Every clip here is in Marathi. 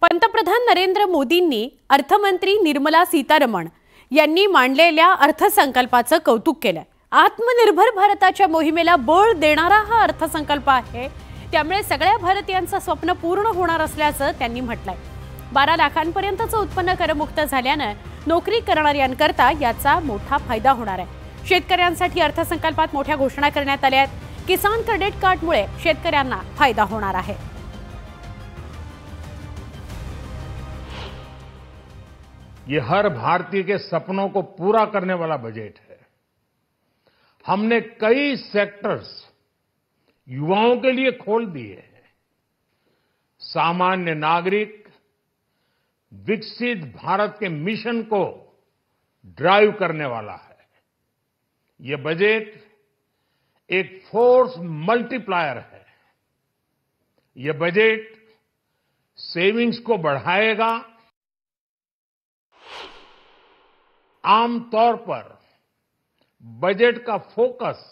पंतप्रधान नरेंद्र मोदींनी अर्थमंत्री निर्मला सीतारमण यांनी मांडलेल्या अर्थसंकल्पाचं कौतुक केलं। आत्मनिर्भर भारताच्या मोहिमेला बळ देणारा हा अर्थसंकल्प आहे, त्यामुळे सगळ्या भारतीयांचं स्वप्न पूर्ण होणार असल्याचं त्यांनी म्हटलंय। 12 लाखांपर्यंतचं उत्पन्न करमुक्त झाल्याने नोकरी करणाऱ्यांकरता याचा मोठा फायदा होणार आहे। शेतकऱ्यांसाठी अर्थसंकल्पात मोठ्या घोषणा करण्यात आल्या आहेत। किसान क्रेडिट कार्डमुळे शेतकऱ्यांना फायदा होणार आहे। ये हर भारतीय के सपनों को पूरा करने वाला बजट है। हमने कई सेक्टर्स युवाओं के लिए खोल दिए हैं। सामान्य नागरिक विकसित भारत के मिशन को ड्राइव करने वाला है। ये बजट एक फोर्स मल्टीप्लायर है। ये बजट सेविंग्स को बढ़ाएगा। आमतौर पर बजट का फोकस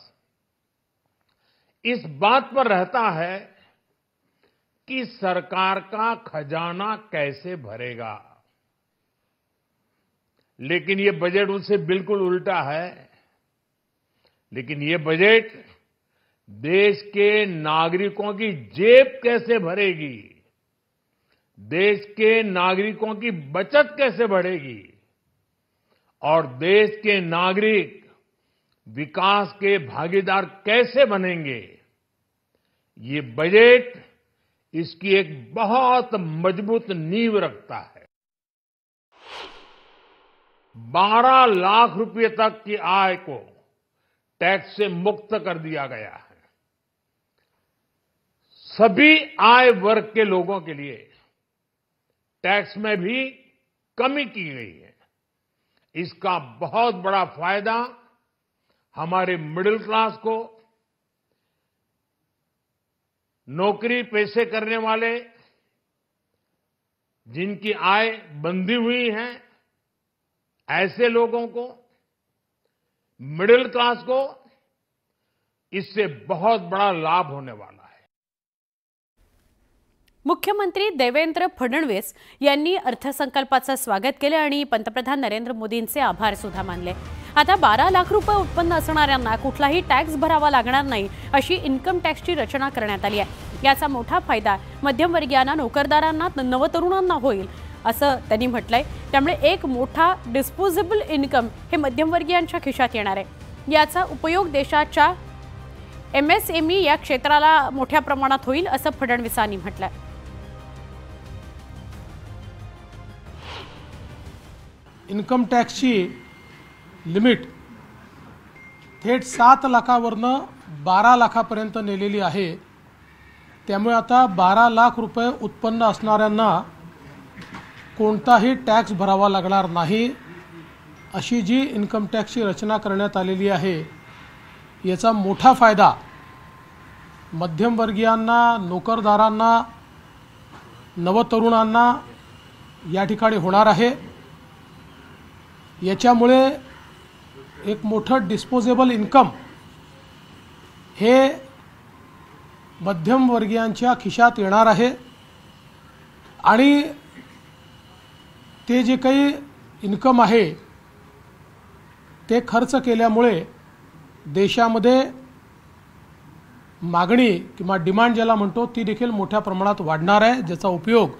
इस बात पर रहता है कि सरकार का खजाना कैसे भरेगा, लेकिन ये बजट उससे बिल्कुल उल्टा है। लेकिन ये बजट देश के नागरिकों की जेब कैसे भरेगी, देश के नागरिकों की बचत कैसे बढ़ेगी और देश के नागरिक विकास के भागीदार कैसे बनेंगे, ये बजट इसकी एक बहुत मजबूत नींव रखता है। 12 लाख रुपए तक की आय को टैक्स से मुक्त कर दिया गया है। सभी आय वर्ग के लोगों के लिए टैक्स में भी कमी की गई है। इसका बहुत बड़ा फायदा हमारे मिडिल क्लास को, नौकरी पेशे करने वाले जिनकी आय बंधी हुई है, ऐसे लोगों को, मिडिल क्लास को इससे बहुत बड़ा लाभ होने वाला है। मुख्यमंत्री देवेंद्र फडणवीस यांनी अर्थसंकल्पाचं स्वागत केले आणि पंतप्रधान नरेंद्र मोदींचे आभार सुद्धा मानले। आता 12 लाख रुपये उत्पन्न असणाऱ्यांना कुठलाही टॅक्स भरावा लागणार नाही अशी इन्कम टॅक्सची रचना करण्यात आली आहे। याचा मोठा फायदा मध्यमवर्गीयांना, नोकरदारांना, नवतरुणांना होईल असं त्यांनी म्हटलंय। त्यामुळे एक मोठा डिस्पोजेबल इन्कम हे मध्यमवर्गीयांच्या खिशात येणार आहे। याचा उपयोग देशाच्या MSME या क्षेत्राला मोठ्या प्रमाणात होईल असं फडणवीसांनी म्हटलंय। इन्कम टॅक्सची लिमिट थेट 7 लाखावरनं 12 लाखापर्यंत नेलेली आहे। त्यामुळे आता 12 लाख रुपये उत्पन्न असणाऱ्यांना कोणताही टॅक्स भरावा लागणार नाही अशी जी इन्कम टॅक्सची रचना करण्यात आलेली आहे, याचा मोठा फायदा मध्यमवर्गीयांना, नोकरदारांना, नवतरुणांना या ठिकाणी होणार आहे। याच्यामुळे एक मोठं डिस्पोजेबल इन्कम हे मध्यमवर्गीयांच्या खिशात येणार आहे आणि ते जे काही इन्कम आहे ते खर्च केल्यामुळे देशामध्ये मागणी किंवा डिमांड ज्याला म्हणतो ती देखील मोठ्या प्रमाणात वाढणार आहे, ज्याचा उपयोग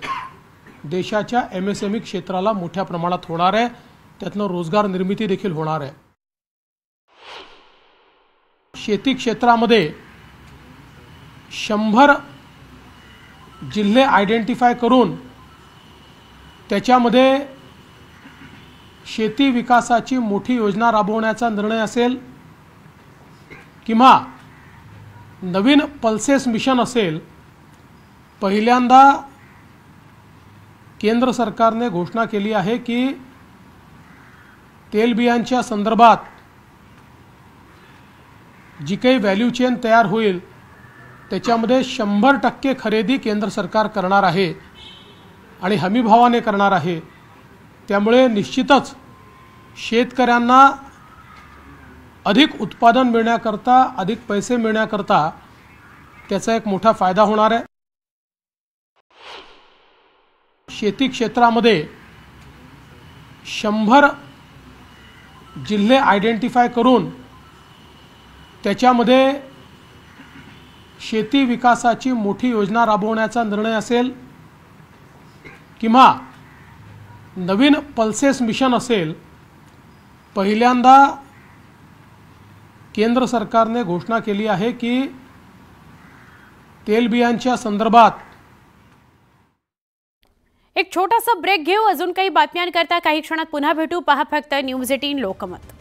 देशाच्या MSME क्षेत्राला मोठ्या प्रमाणात होणार आहे। त्यातनं रोजगार निर्मिती देखील होणार आहे। शेती क्षेत्रामध्ये 100 जिल्हे आयडेंटिफाय करून त्याच्यामध्ये शेती विकासाची मोठी योजना राबवण्याचा निर्णय असेल किंवा नवीन पल्सेस मिशन असेल। पहिल्यांदा केंद्र सरकारने घोषणा केली आहे की तेलबियांच्या संदर्भात जी काही व्हॅल्यू चेन तयार होईल त्याच्यामध्ये 100% खरेदी केंद्र सरकार करणार आहे आणि हमीभावाने करणार आहे। त्यामुळे निश्चितच शेतकऱ्यांना अधिक उत्पादन मिळण्याकरता, अधिक पैसे मिळण्याकरता त्याचा एक मोठा फायदा होणार आहे। शेती क्षेत्रामध्ये 100 जिल्हे आयडेंटिफाय करून त्याच्यामध्ये शेती विकासाची मोठी योजना राबवण्याचा निर्णय असेल किंवा नवीन पल्सेस मिशन असेल, पहिल्यांदा केंद्र सरकारने घोषणा केली आहे की तेलबियांच्या संदर्भात एक छोटासा ब्रेक घेऊ, अजून काही बातम्यांकरता काही क्षणात पुन्हा भेटू. पहा फक्त न्यूज 18 लोकमत.